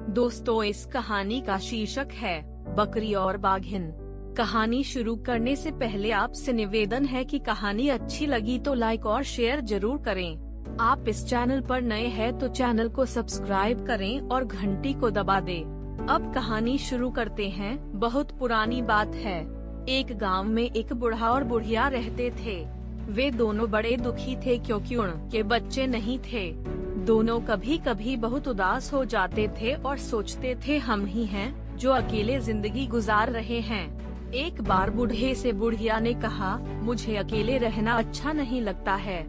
दोस्तों, इस कहानी का शीर्षक है बकरी और बाघिन। कहानी शुरू करने से पहले आपसे निवेदन है कि कहानी अच्छी लगी तो लाइक और शेयर जरूर करें। आप इस चैनल पर नए हैं तो चैनल को सब्सक्राइब करें और घंटी को दबा दें। अब कहानी शुरू करते हैं। बहुत पुरानी बात है। एक गांव में एक बूढ़ा और बुढ़िया रहते थे। वे दोनों बड़े दुखी थे क्योंकि उनके बच्चे नहीं थे। दोनों कभी कभी बहुत उदास हो जाते थे और सोचते थे हम ही हैं जो अकेले जिंदगी गुजार रहे हैं। एक बार बूढ़े से बुढ़िया ने कहा, मुझे अकेले रहना अच्छा नहीं लगता है,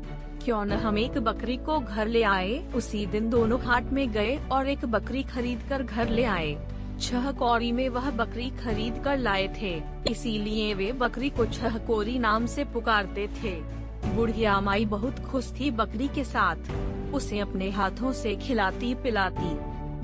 क्यों न हम एक बकरी को घर ले आए। उसी दिन दोनों हाट में गए और एक बकरी खरीद कर घर ले आए। 6 कौड़ी में वह बकरी खरीद कर लाए थे, इसीलिए वे बकरी को 6 कौड़ी नाम से पुकारते थे। बुढ़िया माई बहुत खुश थी बकरी के साथ। उसे अपने हाथों से खिलाती पिलाती,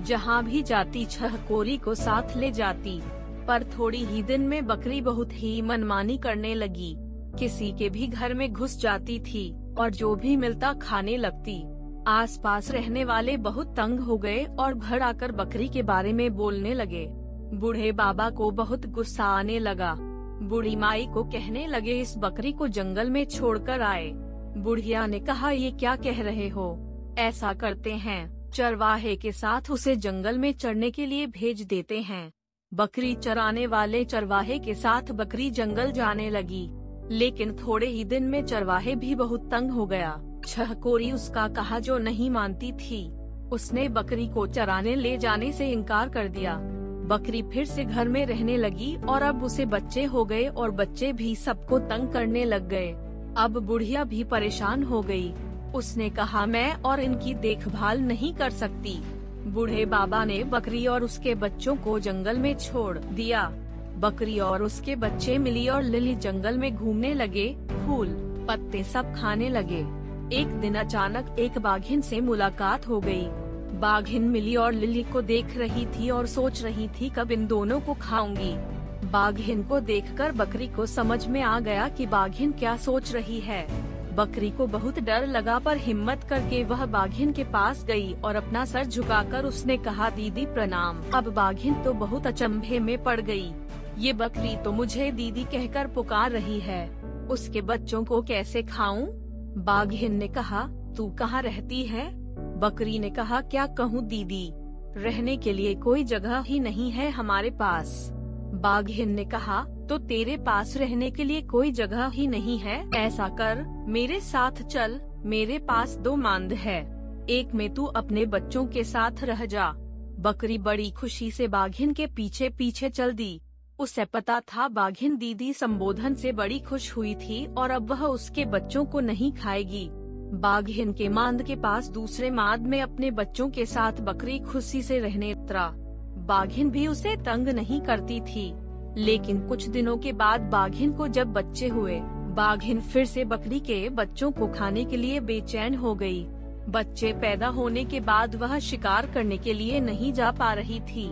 जहाँ भी जाती 6 कौड़ी को साथ ले जाती। पर थोड़ी ही दिन में बकरी बहुत ही मनमानी करने लगी। किसी के भी घर में घुस जाती थी और जो भी मिलता खाने लगती। आसपास रहने वाले बहुत तंग हो गए और घर आकर बकरी के बारे में बोलने लगे। बूढ़े बाबा को बहुत गुस्सा आने लगा। बूढ़ी माई को कहने लगे, इस बकरी को जंगल में छोड़कर आए। बुढ़िया ने कहा, ये क्या कह रहे हो? ऐसा करते हैं, चरवाहे के साथ उसे जंगल में चरने के लिए भेज देते हैं। बकरी चराने वाले चरवाहे के साथ बकरी जंगल जाने लगी, लेकिन थोड़े ही दिन में चरवाहे भी बहुत तंग हो गया। 6 कौड़ी उसका कहा जो नहीं मानती थी। उसने बकरी को चराने ले जाने से इनकार कर दिया। बकरी फिर से घर में रहने लगी और अब उसे बच्चे हो गए और बच्चे भी सबको तंग करने लग गए। अब बुढ़िया भी परेशान हो गई। उसने कहा, मैं और इनकी देखभाल नहीं कर सकती। बूढ़े बाबा ने बकरी और उसके बच्चों को जंगल में छोड़ दिया। बकरी और उसके बच्चे मिली और लिली जंगल में घूमने लगे, फूल पत्ते सब खाने लगे। एक दिन अचानक एक बाघिन से मुलाकात हो गई। बाघिन मिली और लिली को देख रही थी और सोच रही थी कब इन दोनों को खाऊंगी। बाघिन को देखकर बकरी को समझ में आ गया कि बाघिन क्या सोच रही है। बकरी को बहुत डर लगा, पर हिम्मत करके वह बाघिन के पास गई और अपना सर झुकाकर उसने कहा, दीदी प्रणाम। अब बाघिन तो बहुत अचंभे में पड़ गई। ये बकरी तो मुझे दीदी कहकर पुकार रही है, उसके बच्चों को कैसे खाऊं? बाघिन ने कहा, तू कहाँ रहती है? बकरी ने कहा, क्या कहूँ दीदी, रहने के लिए कोई जगह ही नहीं है हमारे पास। बाघिन ने कहा, तो तेरे पास रहने के लिए कोई जगह ही नहीं है? ऐसा कर, मेरे साथ चल, मेरे पास 2 मांद है, एक में तू अपने बच्चों के साथ रह जा। बकरी बड़ी खुशी से बाघिन के पीछे पीछे चल दी। उसे पता था बाघिन दीदी संबोधन से बड़ी खुश हुई थी और अब वह उसके बच्चों को नहीं खाएगी। बाघिन के मांद के पास दूसरे मांद में अपने बच्चों के साथ बकरी खुशी से रहने उतरा। बाघिन भी उसे तंग नहीं करती थी, लेकिन कुछ दिनों के बाद बाघिन को जब बच्चे हुए, बाघिन फिर से बकरी के बच्चों को खाने के लिए बेचैन हो गई। बच्चे पैदा होने के बाद वह शिकार करने के लिए नहीं जा पा रही थी।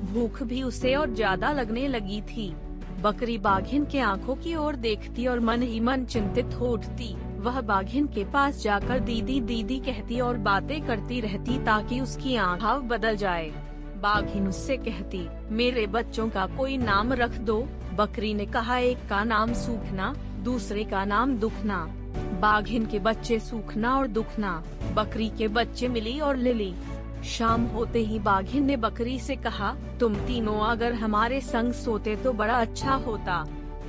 भूख भी उसे और ज्यादा लगने लगी थी। बकरी बाघिन के आंखों की ओर देखती और मन ही मन चिंतित हो उठती। वह बाघिन के पास जाकर दीदी दीदी कहती और बातें करती रहती ताकि उसकी आंख बदल जाए। बाघिन उससे कहती, मेरे बच्चों का कोई नाम रख दो। बकरी ने कहा, एक का नाम सूखना, दूसरे का नाम दुखना। बाघिन के बच्चे सूखना और दुखना। बकरी के बच्चे मिली और लिली। शाम होते ही बाघिन ने बकरी से कहा, तुम तीनों अगर हमारे संग सोते तो बड़ा अच्छा होता,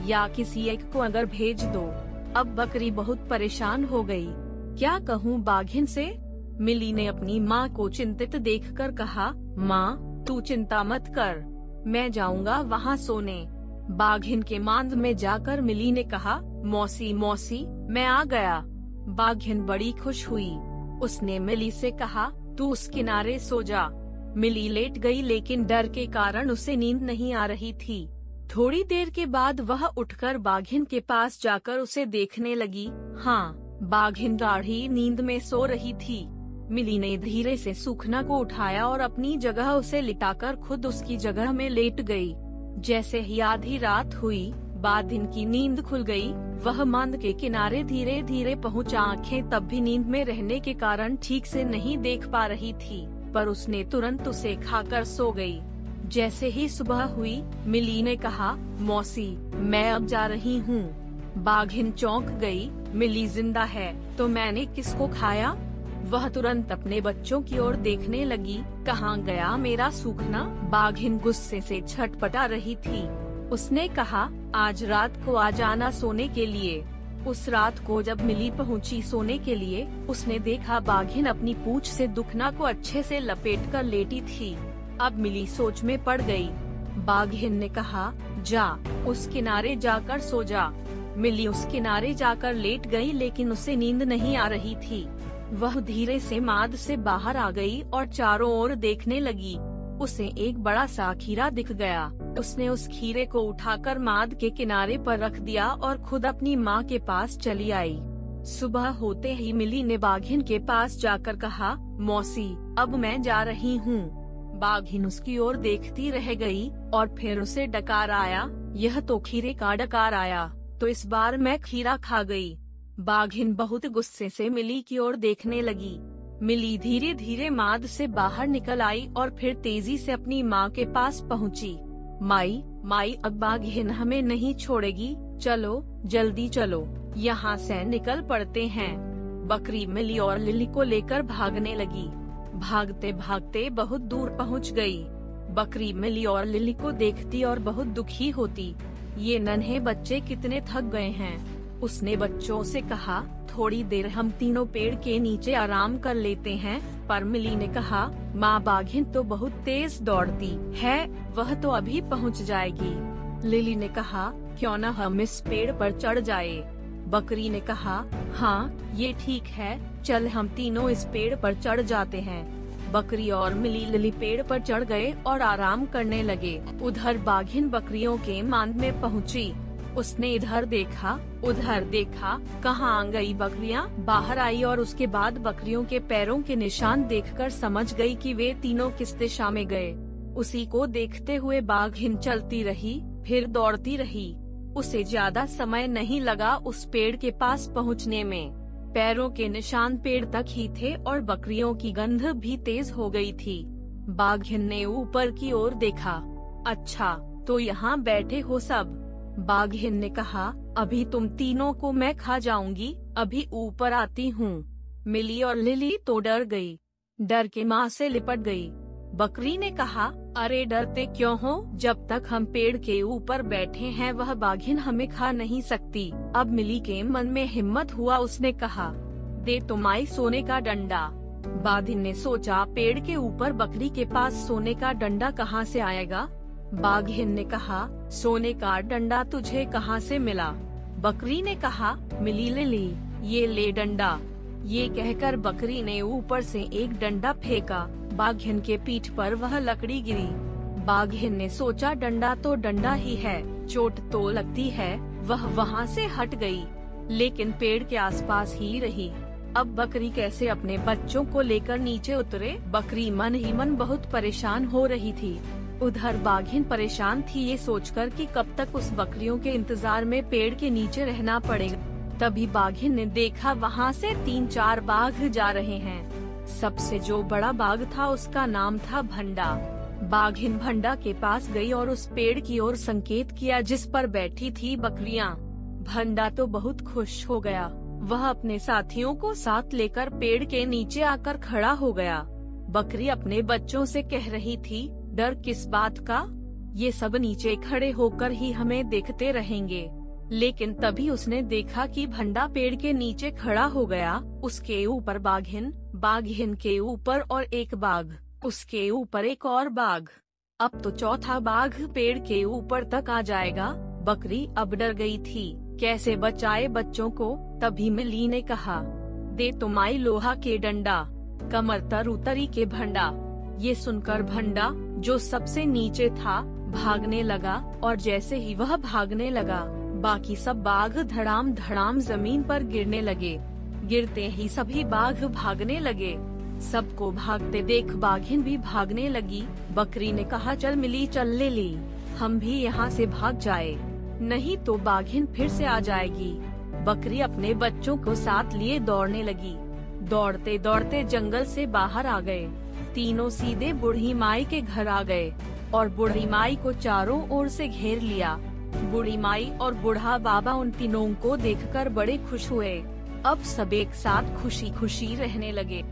या किसी एक को अगर भेज दो। अब बकरी बहुत परेशान हो गई। क्या कहूँ बाघिन से? मिली ने अपनी माँ को चिंतित देखकर कहा, माँ तू चिंता मत कर, मैं जाऊँगा वहाँ सोने। बाघिन के मांद में जाकर मिली ने कहा, मौसी मौसी मैं आ गया। बाघिन बड़ी खुश हुई। उसने मिली से कहा, तू उस किनारे सो जा। मिली लेट गई, लेकिन डर के कारण उसे नींद नहीं आ रही थी। थोड़ी देर के बाद वह उठकर बाघिन के पास जाकर उसे देखने लगी। हाँ, बाघिन गाढ़ी नींद में सो रही थी। मिली ने धीरे से सूखना को उठाया और अपनी जगह उसे लिटाकर खुद उसकी जगह में लेट गई। जैसे ही आधी रात हुई, बाघिन की नींद खुल गई। वह मांद के किनारे धीरे धीरे पहुंचा। आंखें तब भी नींद में रहने के कारण ठीक से नहीं देख पा रही थी, पर उसने तुरंत उसे खाकर सो गई। जैसे ही सुबह हुई, मिली ने कहा, मौसी मैं अब जा रही हूँ। बाघिन चौंक गई, मिली जिंदा है तो मैंने किसको खाया? वह तुरंत अपने बच्चों की ओर देखने लगी। कहाँ गया मेरा सूखना? बाघिन गुस्से से छटपटा रही थी। उसने कहा, आज रात को आ जाना सोने के लिए। उस रात को जब मिली पहुंची सोने के लिए, उसने देखा बाघिन अपनी पूंछ से दुखना को अच्छे से लपेट कर लेटी थी। अब मिली सोच में पड़ गई। बाघिन ने कहा, जा उस किनारे जाकर सो जा। मिली उस किनारे जाकर लेट गई, लेकिन उसे नींद नहीं आ रही थी। वह धीरे से माद से बाहर आ गई और चारों ओर देखने लगी। उसे एक बड़ा सा खीरा दिख गया। उसने उस खीरे को उठाकर माद के किनारे पर रख दिया और खुद अपनी माँ के पास चली आई। सुबह होते ही मिली ने बाघिन के पास जाकर कहा, मौसी अब मैं जा रही हूँ। बाघिन उसकी ओर देखती रह गई और फिर उसे डकार आया। यह तो खीरे का डकार आया, तो इस बार मैं खीरा खा गई। बाघिन बहुत गुस्से से मिली की ओर देखने लगी। मिली धीरे धीरे माद से बाहर निकल आई और फिर तेजी से अपनी माँ के पास पहुँची। माई अब बाघिन हमें नहीं छोड़ेगी, चलो जल्दी चलो, यहाँ से निकल पड़ते हैं। बकरी मिली और लिली को लेकर भागने लगी। भागते भागते बहुत दूर पहुँच गई। बकरी मिली और लिली को देखती और बहुत दुखी होती। ये नन्हे बच्चे कितने थक गए हैं। उसने बच्चों से कहा, थोड़ी देर हम तीनों पेड़ के नीचे आराम कर लेते हैं। पर मिली ने कहा, माँ बाघिन तो बहुत तेज दौड़ती है, वह तो अभी पहुँच जाएगी। लिली ने कहा, क्यों न हम इस पेड़ पर चढ़ जाए। बकरी ने कहा, हाँ ये ठीक है, चल हम तीनों इस पेड़ पर चढ़ जाते हैं। बकरी और मिली लिली पेड़ पर चढ़ गए और आराम करने लगे। उधर बाघिन बकरियों के मांद में पहुँची। उसने इधर देखा उधर देखा, कहाँ गई बकरियाँ? बाहर आई और उसके बाद बकरियों के पैरों के निशान देखकर समझ गई कि वे तीनों किस दिशा में गए। उसी को देखते हुए बाघिन चलती रही, फिर दौड़ती रही। उसे ज्यादा समय नहीं लगा उस पेड़ के पास पहुँचने में। पैरों के निशान पेड़ तक ही थे और बकरियों की गंध भी तेज हो गई थी। बाघिन ने ऊपर की ओर देखा। अच्छा तो यहाँ बैठे हो सब? बाघिन ने कहा, अभी तुम तीनों को मैं खा जाऊंगी, अभी ऊपर आती हूँ। मिली और लिली तो डर गई, डर के माँ से लिपट गई। बकरी ने कहा, अरे डरते क्यों हो? जब तक हम पेड़ के ऊपर बैठे हैं वह बाघिन हमें खा नहीं सकती। अब मिली के मन में हिम्मत हुआ, उसने कहा, दे तुम्हारी सोने का डंडा। बाघिन ने सोचा, पेड़ के ऊपर बकरी के पास सोने का डंडा कहाँ से आएगा? बाघिन ने कहा, सोने का डंडा तुझे कहाँ से मिला? बकरी ने कहा, मिली लिली ये ले डंडा। ये कहकर बकरी ने ऊपर से एक डंडा फेंका। बाघिन के पीठ पर वह लकड़ी गिरी। बाघिन ने सोचा, डंडा तो डंडा ही है, चोट तो लगती है। वह वहाँ से हट गई, लेकिन पेड़ के आसपास ही रही। अब बकरी कैसे अपने बच्चों को लेकर नीचे उतरे? बकरी मन ही मन बहुत परेशान हो रही थी। उधर बाघिन परेशान थी ये सोचकर कि कब तक उस बकरियों के इंतजार में पेड़ के नीचे रहना पड़ेगा। तभी बाघिन ने देखा वहाँ से 3-4 बाघ जा रहे हैं। सबसे जो बड़ा बाघ था उसका नाम था भंडा। बाघिन भंडा के पास गई और उस पेड़ की ओर संकेत किया जिस पर बैठी थी बकरियाँ। भंडा तो बहुत खुश हो गया। वह अपने साथियों को साथ लेकर पेड़ के नीचे आकर खड़ा हो गया। बकरी अपने बच्चों से कह रही थी, डर किस बात का? ये सब नीचे खड़े होकर ही हमें देखते रहेंगे। लेकिन तभी उसने देखा कि भंडा पेड़ के नीचे खड़ा हो गया। उसके ऊपर बाघिन, बाघिन के ऊपर और एक बाघ, उसके ऊपर एक और बाघ। अब तो चौथा बाघ पेड़ के ऊपर तक आ जाएगा। बकरी अब डर गई थी, कैसे बचाए बच्चों को? तभी मिली ने कहा, दे तुम्हारी लोहा के डंडा, कमर तर उतरी के भंडा। ये सुनकर भंडा, जो सबसे नीचे था, भागने लगा और जैसे ही वह भागने लगा, बाकी सब बाघ धड़ाम धड़ाम जमीन पर गिरने लगे। गिरते ही सभी बाघ भागने लगे। सबको भागते देख बाघिन भी भागने लगी। बकरी ने कहा, चल मिली चल ले ली, हम भी यहाँ से भाग जाए, नहीं तो बाघिन फिर से आ जाएगी। बकरी अपने बच्चों को साथ लिए दौड़ने लगी। दौड़ते दौड़ते जंगल से बाहर आ गए। तीनों सीधे बूढ़ी माई के घर आ गए और बूढ़ी माई को चारों ओर से घेर लिया। बूढ़ी माई और बूढ़ा बाबा उन तीनों को देखकर बड़े खुश हुए। अब सब एक साथ खुशी खुशी रहने लगे।